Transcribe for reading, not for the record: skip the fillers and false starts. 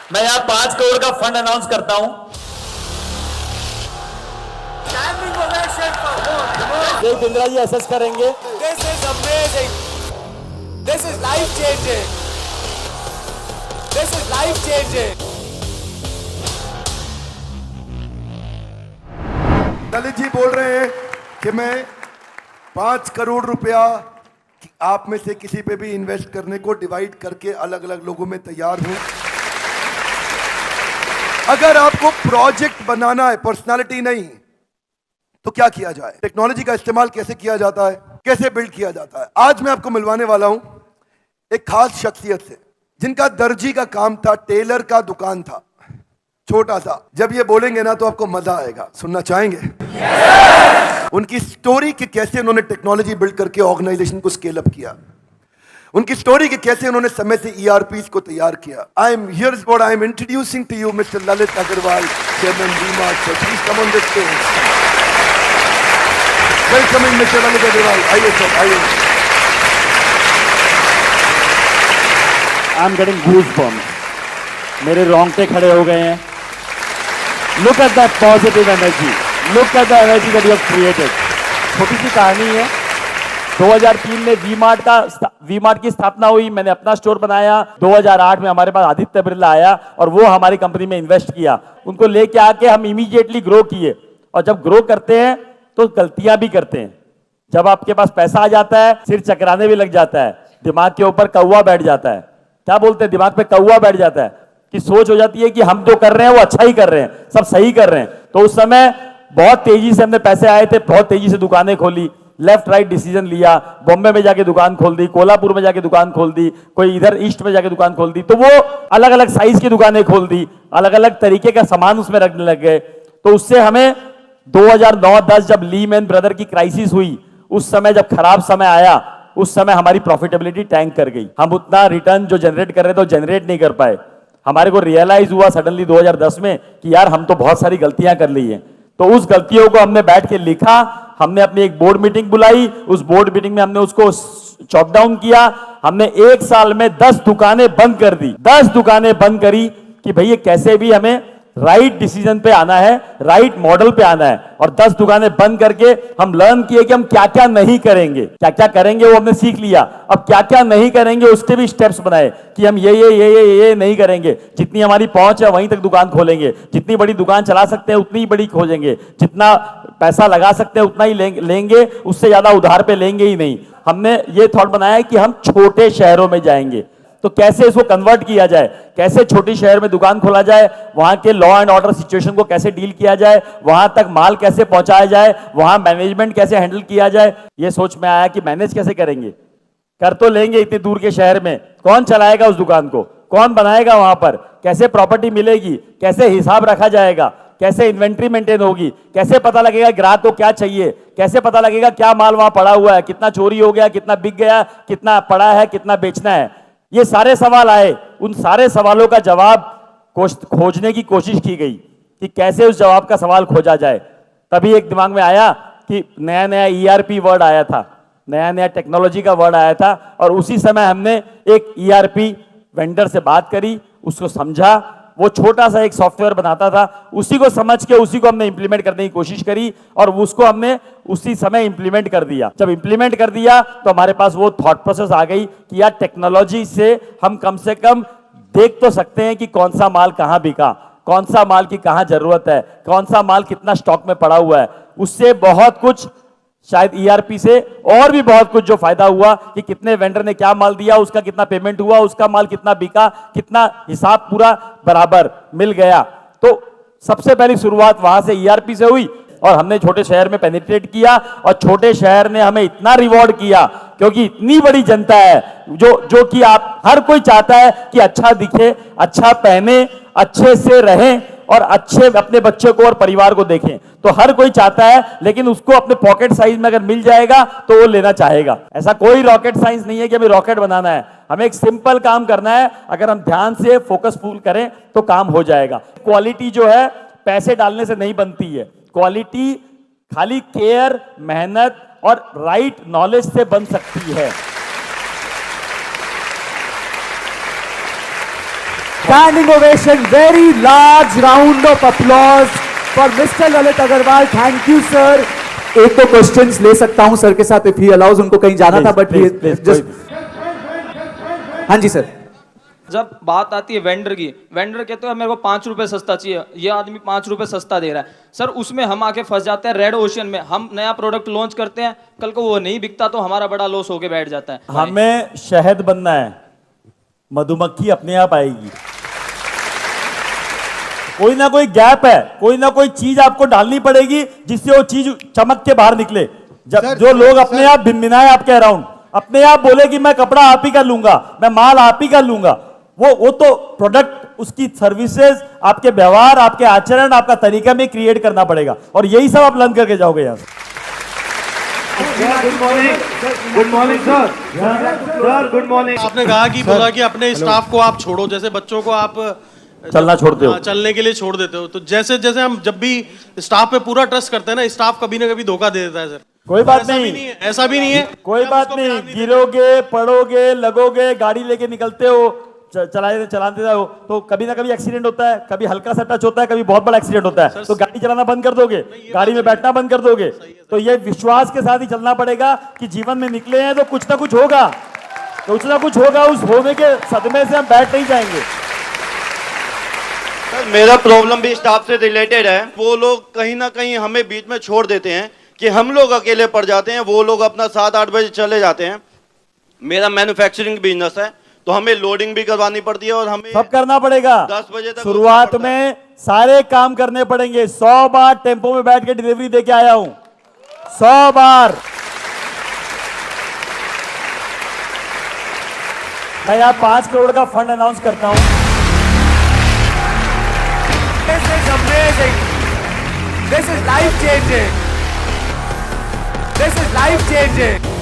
मैं यहाँ 5 करोड़ का फंड अनाउंस करता हूँ। देख इंदिरा जी असेस करेंगे। This is amazing. This is life changing. This is life changing. Lalit ji बोल रहे हैं कि मैं 5 करोड़ रुपया आप में से किसी पे भी इन्वेस्ट करने को डिवाइड करके अलग अलग लोगों में तैयार हूं। अगर आपको प्रोजेक्ट बनाना है, पर्सनालिटी नहीं, तो क्या किया जाए, टेक्नोलॉजी का इस्तेमाल कैसे किया जाता है, कैसे बिल्ड किया जाता है। आज मैं आपको मिलवाने वाला हूं एक खास शख्सियत से जिनका दर्जी का काम था, टेलर का दुकान था, छोटा सा। जब ये बोलेंगे ना तो आपको मजा आएगा। सुनना चाहेंगे? उनकी स्टोरी कि कैसे उन्होंने टेक्नोलॉजी बिल्ड करके ऑर्गेनाइजेशन को स्केल अप किया, उनकी स्टोरी कि कैसे उन्होंने समय से ईआरपीस को तैयार किया। I am here is what I am introducing to you mister Lalit Agarwal, chairman V Mart. So please come on the stage. Welcoming mister Lalit Agarwal. आइए सर, आइए। आई एम गेटिंग गूज़बम्प्स, मेरे रोंगटे खड़े हो गए हैं। Look at that positive energy, look at the energy that you have created. छोटी सी कहानी है। 2003 में वी-मार्ट की स्थापना हुई, मैंने अपना स्टोर बनाया। 2008 में हमारे पास आदित्य बिरला आया और वो हमारी कंपनी में इन्वेस्ट किया। उनको लेके आके हम इमीडिएटली ग्रो किए। और जब ग्रो करते हैं तो गलतियां भी करते हैं। जब आपके पास पैसा आ जाता है सिर चकराने भी लग जाता है, दिमाग के ऊपर कौवा बैठ जाता है। क्या बोलते हैं, दिमाग पे कौवा बैठ जाता है कि सोच हो जाती है कि हम जो कर रहे हैं वो अच्छा ही कर रहे हैं, सब सही कर रहे हैं। तो उस समय बहुत तेजी से हमने पैसे आए थे, बहुत तेजी से दुकानें खोली, लेफ्ट राइट डिसीजन लिया। बॉम्बे में जाके दुकान खोल दी, कोल्हापुर में जाके दुकान खोल दी, कोई इधर ईस्ट में जाके दुकान खोल दी। तो वो अलग अलग साइज की दुकानें खोल दी, अलग अलग तरीके का सामान उसमें रखने लग गए। तो उससे हमें 2009-10 जब लीमैन ब्रदर की क्राइसिस हुई, उस समय जब खराब समय आया, उस समय हमारी प्रॉफिटेबिलिटी टैंक कर गई। हम उतना रिटर्न जो जनरेट कर रहे थे वो जनरेट नहीं कर पाए। हमारे को रियलाइज हुआ सडनली 2010 में कि यार हम तो बहुत सारी गलतियां कर ली हैं। तो उस गलतियों को हमने बैठ के लिखा, हमने अपनी एक बोर्ड मीटिंग बुलाई। उस बोर्ड मीटिंग में हमने उसको चॉक डाउन किया। हमने 1 साल में 10 दुकानें बंद कर दी, 10 दुकानें बंद करी कि भैया कैसे भी हमें राइट डिसीजन पे आना है, राइट मॉडल पे आना है। और 10 दुकानें बंद करके हम लर्न किए कि हम क्या क्या नहीं करेंगे, क्या क्या करेंगे वो हमने सीख लिया। अब क्या क्या नहीं करेंगे उसके भी स्टेप्स बनाए कि हम ये नहीं करेंगे। जितनी हमारी पहुंच है वहीं तक दुकान खोलेंगे, जितनी बड़ी दुकान चला सकते हैं उतनी ही बड़ी खोजेंगे, जितना पैसा लगा सकते हैं उतना ही लेंगे, उससे ज्यादा उधार पे लेंगे ही नहीं। हमने ये थॉट बनाया कि हम छोटे शहरों में जाएंगे, तो कैसे इसको कन्वर्ट किया जाए, कैसे छोटी शहर में दुकान खोला जाए, वहां के लॉ एंड ऑर्डर सिचुएशन को कैसे डील किया जाए, वहां तक माल कैसे पहुंचाया जाए, वहां मैनेजमेंट कैसे हैंडल किया जाए। ये सोच में आया कि मैनेज कैसे करेंगे, कर तो लेंगे इतनी दूर के शहर में, कौन चलाएगा उस दुकान को, कौन बनाएगा वहां पर, कैसे प्रॉपर्टी मिलेगी, कैसे हिसाब रखा जाएगा, कैसे इन्वेंट्री मेंटेन होगी, कैसे पता लगेगा ग्राहक को क्या चाहिए, कैसे पता लगेगा क्या माल वहां पड़ा हुआ है, कितना चोरी हो गया, कितना बिक गया, कितना पड़ा है, कितना बेचना है। ये सारे सवाल आए। उन सारे सवालों का जवाब खोजने की कोशिश की गई कि कैसे उस जवाब का सवाल खोजा जाए। तभी एक दिमाग में आया कि नया नया ईआरपी वर्ड आया था, नया नया टेक्नोलॉजी का वर्ड आया था। और उसी समय हमने एक ईआरपी वेंडर से बात करी, उसको समझा। वो छोटा सा एक सॉफ्टवेयर बनाता था, उसी को समझ के उसी को हमने इंप्लीमेंट करने की कोशिश करी और उसको हमने उसी समय इंप्लीमेंट कर दिया। जब इंप्लीमेंट कर दिया तो हमारे पास वो थॉट प्रोसेस आ गई कि यार टेक्नोलॉजी से हम कम से कम देख तो सकते हैं कि कौन सा माल कहां बिका, कौन सा माल की कहां जरूरत है, कौन सा माल कितना स्टॉक में पड़ा हुआ है। उससे बहुत कुछ, शायद ईआरपी से और भी बहुत कुछ जो फायदा हुआ कि कितने वेंडर ने क्या माल दिया, उसका कितना पेमेंट हुआ, उसका माल कितना बिका, कितना हिसाब पूरा बराबर मिल गया। तो सबसे पहली शुरुआत वहां से ईआरपी से हुई और हमने छोटे शहर में पेनिट्रेट किया और छोटे शहर ने हमें इतना रिवॉर्ड किया क्योंकि इतनी बड़ी जनता है जो कि आप हर कोई चाहता है कि अच्छा दिखे, अच्छा पहने, अच्छे से रहें और अच्छे अपने बच्चे को और परिवार को देखें। तो हर कोई चाहता है, लेकिन उसको अपने पॉकेट साइज में अगर मिल जाएगा तो वो लेना चाहेगा। ऐसा कोई रॉकेट साइंस नहीं है कि हमें रॉकेट बनाना है, हमें एक सिंपल काम करना है। अगर हम ध्यान से फोकसफुल करें तो काम हो जाएगा। क्वालिटी जो है पैसे डालने से नहीं बनती है, क्वालिटी खाली केयर, मेहनत और राइट नॉलेज से बन सकती है। Standing ovation, very large round of applause for Mr. Lalit Agarwal. Thank you, sir. एक दो क्वेश्चंस ले सकता हूं सर के साथ if he allows, उनको कहीं जाना था बट जस्ट हाँ जी सर। जब बात आती है वेंडर की, वेंडर कहते हैं मेरे को 5 रुपए सस्ता चाहिए, ये आदमी 5 रुपए सस्ता दे रहा है सर, उसमें हम आके फंस जाते हैं रेड ओशन में। हम नया प्रोडक्ट लॉन्च करते हैं, कल को वो नहीं बिकता तो हमारा बड़ा लॉस होके बैठ जाता है। हमें शहद बनना है, मधुमक्खी अपने आप आएगी। कोई ना कोई गैप है, कोई ना कोई चीज आपको डालनी पड़ेगी जिससे वो चीज चमक के बाहर निकले। जब जो लोग अपने आप भिनभिनाए आपके अराउंड, अपने आप बोले कि मैं कपड़ा आप ही का लूंगा, मैं माल आप ही का लूंगा, वो तो प्रोडक्ट, उसकी सर्विसेज, आपके व्यवहार, आपके आचरण, आपका तरीका में क्रिएट करना पड़ेगा और यही सब आप लर्न करके जाओगे यहाँ से। Good morning sir. Sir good morning. आपने कहा कि बोला कि अपने स्टाफ को आप छोड़ो, जैसे बच्चों को आप चलना छोड़ते हो, चलने के लिए छोड़ देते हो, तो जैसे जैसे हम जब भी स्टाफ पे पूरा ट्रस्ट करते हैं ना, स्टाफ कभी ना कभी धोखा दे देता है सर। कोई बात नहीं, ऐसा भी नहीं है, कोई बात नहीं, गिरोगे, पड़ोगे, लगोगे, गाड़ी लेके निकलते हो, चलाते हो तो कभी ना कभी एक्सीडेंट होता है, कभी हल्का सा टच होता है, कभी बहुत बड़ा एक्सीडेंट होता है, तो गाड़ी चलाना बंद कर दोगे, गाड़ी में बैठना बंद कर दोगे। तो ये विश्वास के साथ ही चलना पड़ेगा कि जीवन में निकले हैं तो कुछ ना कुछ होगा, कुछ ना कुछ होगा, उस होने के सदमे से हम बैठ नहीं जाएंगे। सर मेरा प्रॉब्लम भी स्टाफ से रिलेटेड है। वो लोग कहीं ना कहीं हमें बीच में छोड़ देते हैं कि हम लोग अकेले पड़ जाते हैं, वो लोग अपना 7-8 बजे चले जाते हैं। मेरा मैन्युफैक्चरिंग बिजनेस है तो हमें लोडिंग भी करवानी पड़ती है और हमें सब करना पड़ेगा। 10 बजे तक शुरुआत में सारे काम करने पड़ेंगे। 100 बार टेम्पो में बैठ के डिलीवरी देके आया हूं, 100 बार। मैं यहाँ 5 करोड़ का फंड अनाउंस करता हूं। This is amazing. This is life changing. This is life changing.